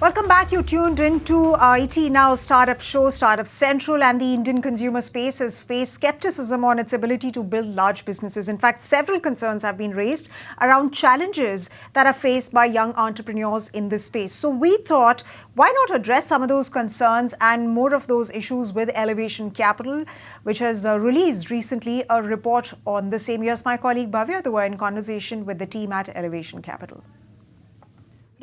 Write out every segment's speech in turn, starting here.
Welcome back. You tuned into IT Now Startup Show, Startup Central, and the Indian consumer space has faced skepticism on its ability to build large businesses. In fact, several concerns have been raised around challenges that are faced by young entrepreneurs in this space. So we thought, why not address some of those concerns and more of those issues with Elevation Capital, which has released recently a report on the same. Here's my colleague Bhavya Dua in conversation with the team at Elevation Capital.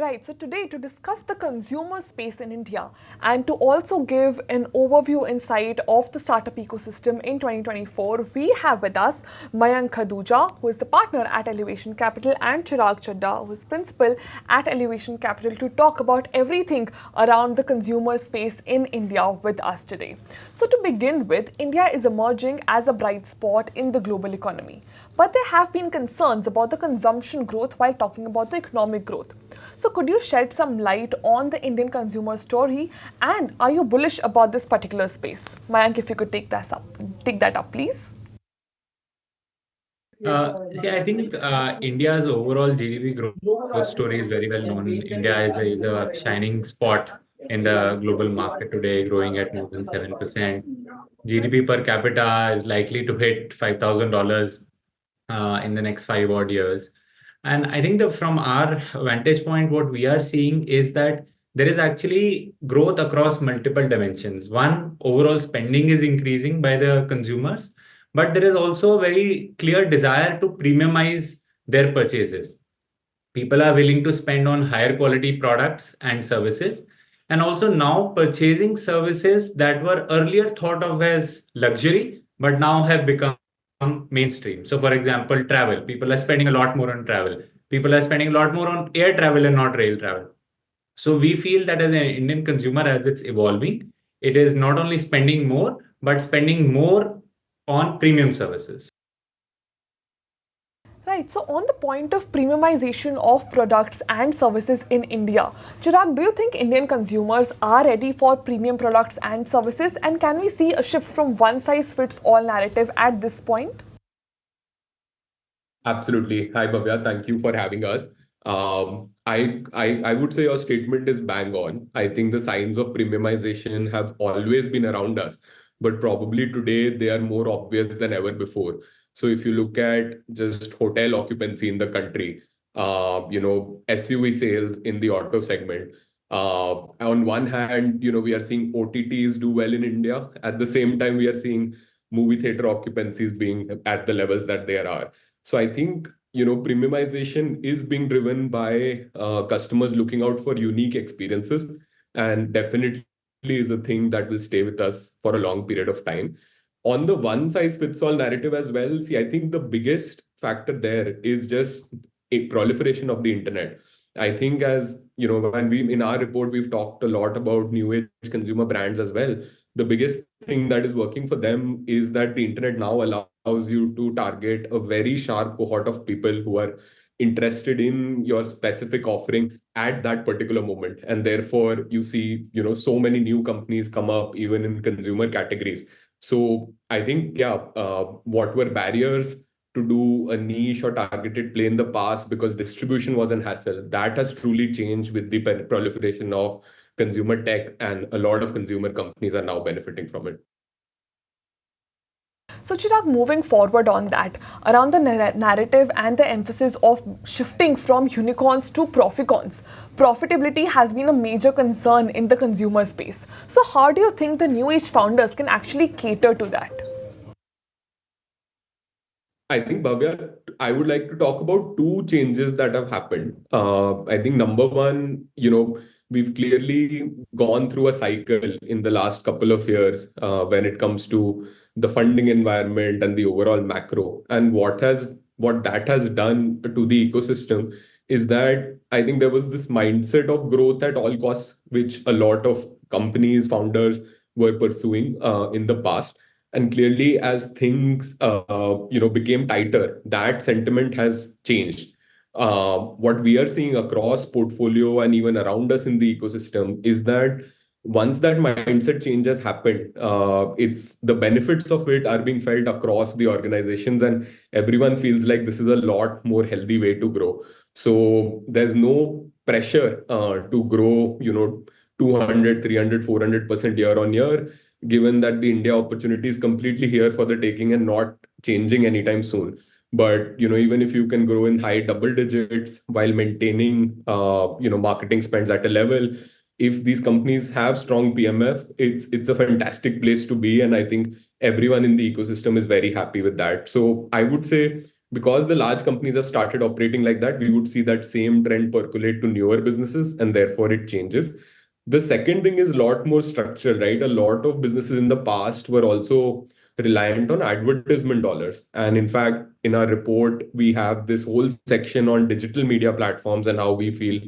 Right, so today to discuss the consumer space in India and to also give an overview insight of the startup ecosystem in 2024, we have with us Mayank Khanduja, who is the partner at Elevation Capital, and Chirag Chadha, who is principal at Elevation Capital, to talk about everything around the consumer space in India with us today. So to begin with, India is emerging as a bright spot in the global economy, but there have been concerns about the consumption growth while talking about the economic growth. So could you shed some light on the Indian consumer story, and are you bullish about this particular space? Mayank, if you could take that up, please. I think India's overall GDP growth story is very well known. India is a shining spot in the global market today, growing at more than 7%. GDP per capita is likely to hit $5,000 in the next 5 odd years. And I think that from our vantage point, what we are seeing is that there is actually growth across multiple dimensions. One, overall spending is increasing by the consumers, but there is also a very clear desire to premiumize their purchases. People are willing to spend on higher quality products and services, and also now purchasing services that were earlier thought of as luxury, but now have become mainstream. So, for example, travel. People are spending a lot more on travel. People are spending a lot more on air travel and not rail travel. So we feel that as an Indian consumer, as it's evolving, it is not only spending more, but spending more on premium services. Right, so on the point of premiumization of products and services in India, Chirag, do you think Indian consumers are ready for premium products and services, and can we see a shift from one-size-fits-all narrative at this point? Absolutely. Hi, Bhavya. Thank you for having us. I would say your statement is bang on. I think the signs of premiumization have always been around us, but probably today they are more obvious than ever before. So if you look at just hotel occupancy in the country, SUV sales in the auto segment, on one hand, we are seeing OTTs do well in India. At the same time, we are seeing movie theater occupancies being at the levels that they are. So I think premiumization is being driven by customers looking out for unique experiences, and definitely is a thing that will stay with us for a long period of time. On the one size fits all narrative as well, see, I think the biggest factor there is just a proliferation of the internet. I think, as when we in our report, we've talked a lot about new age consumer brands as well. The biggest thing that is working for them is that the internet now allows you to target a very sharp cohort of people who are interested in your specific offering at that particular moment. And therefore, you see, so many new companies come up even in consumer categories. So I think, what were barriers to do a niche or targeted play in the past because distribution was an hassle, that has truly changed with the proliferation of consumer tech, and a lot of consumer companies are now benefiting from it. So Chirag, moving forward on that, around the narrative and the emphasis of shifting from unicorns to proficons, profitability has been a major concern in the consumer space. So how do you think the new age founders can actually cater to that? I think, Bhavya, I would like to talk about two changes that have happened. I think number one, we've clearly gone through a cycle in the last couple of years when it comes to the funding environment and the overall macro. And what that has done to the ecosystem is that I think there was this mindset of growth at all costs, which a lot of companies, founders were pursuing in the past. And clearly, as things became tighter, that sentiment has changed. What we are seeing across portfolio and even around us in the ecosystem is that once that mindset change has happened, it's the benefits of it are being felt across the organizations, and everyone feels like this is a lot more healthy way to grow. So there's no pressure to grow, 200, 300, 400% year on year, given that the India opportunity is completely here for the taking and not changing anytime soon. But even if you can grow in high double digits while maintaining marketing spends at a level, if these companies have strong PMF, it's a fantastic place to be, and I think everyone in the ecosystem is very happy with that. So I would say, because the large companies have started operating like that, we would see that same trend percolate to newer businesses, and therefore it changes. The second thing is a lot more structural, right? A lot of businesses in the past were also reliant on advertisement dollars. And in fact, in our report, we have this whole section on digital media platforms and how we feel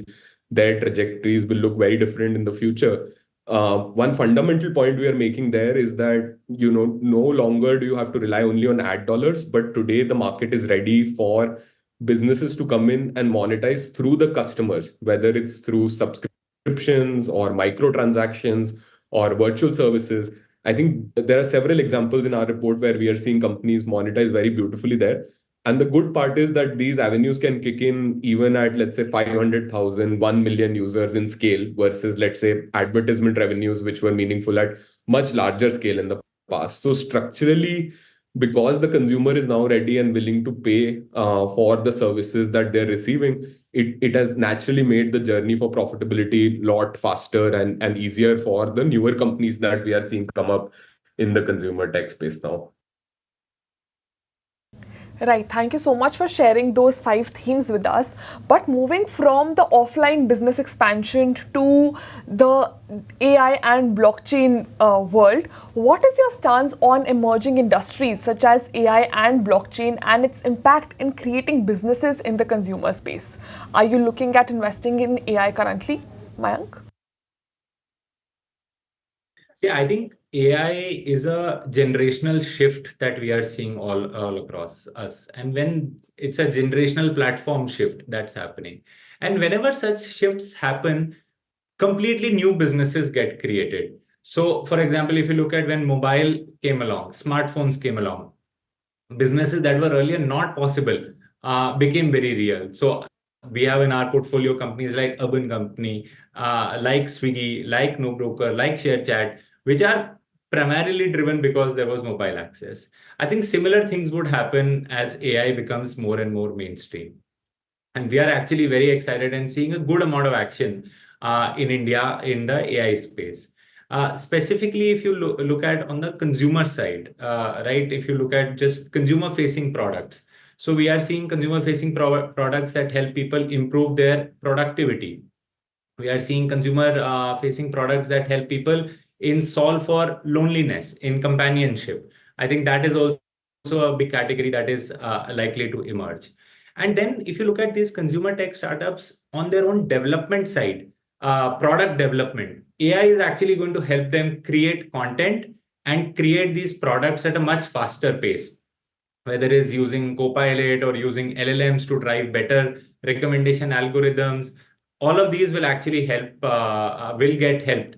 their trajectories will look very different in the future. One fundamental point we are making there is that no longer do you have to rely only on ad dollars, but today the market is ready for businesses to come in and monetize through the customers, whether it's through subscriptions or microtransactions or virtual services. I think there are several examples in our report where we are seeing companies monetize very beautifully there. And the good part is that these avenues can kick in even at, let's say, 500,000, 1 million users in scale versus, let's say, advertisement revenues, which were meaningful at much larger scale in the past. So structurally, because the consumer is now ready and willing to pay for the services that they're receiving, it has naturally made the journey for profitability a lot faster and easier for the newer companies that we are seeing come up in the consumer tech space now. Right, thank you so much for sharing those 5 themes with us. But moving from the offline business expansion to the AI and blockchain world, what is your stance on emerging industries such as AI and blockchain and its impact in creating businesses in the consumer space? Are you looking at investing in AI currently, Mayank? See, I think AI is a generational shift that we are seeing all across us. And when it's a generational platform shift that's happening. And whenever such shifts happen, completely new businesses get created. So, for example, if you look at when mobile came along, smartphones came along, businesses that were earlier not possible became very real. So we have in our portfolio companies like Urban Company, like Swiggy, like No Broker, like ShareChat, which are primarily driven because there was mobile access. I think similar things would happen as AI becomes more and more mainstream. And we are actually very excited and seeing a good amount of action in India in the AI space. Specifically, if you look at on the consumer side, right, if you look at just consumer facing products. So we are seeing consumer facing products that help people improve their productivity. We are seeing consumer facing products that help people in solve for loneliness, in companionship. I think that is also a big category that is likely to emerge. And then if you look at these consumer tech startups on their own development side, product development, AI is actually going to help them create content and create these products at a much faster pace, whether it's using Copilot or using LLMs to drive better recommendation algorithms. All of these will actually will get helped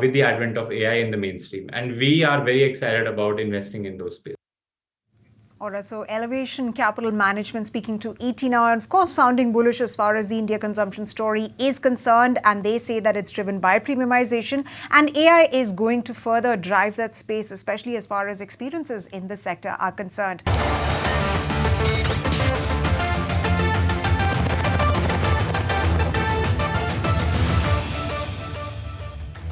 with the advent of AI in the mainstream. And we are very excited about investing in those spaces. All right, so Elevation Capital Management speaking to ET now, and of course sounding bullish as far as the India consumption story is concerned, and they say that it's driven by premiumization, and AI is going to further drive that space, especially as far as experiences in the sector are concerned.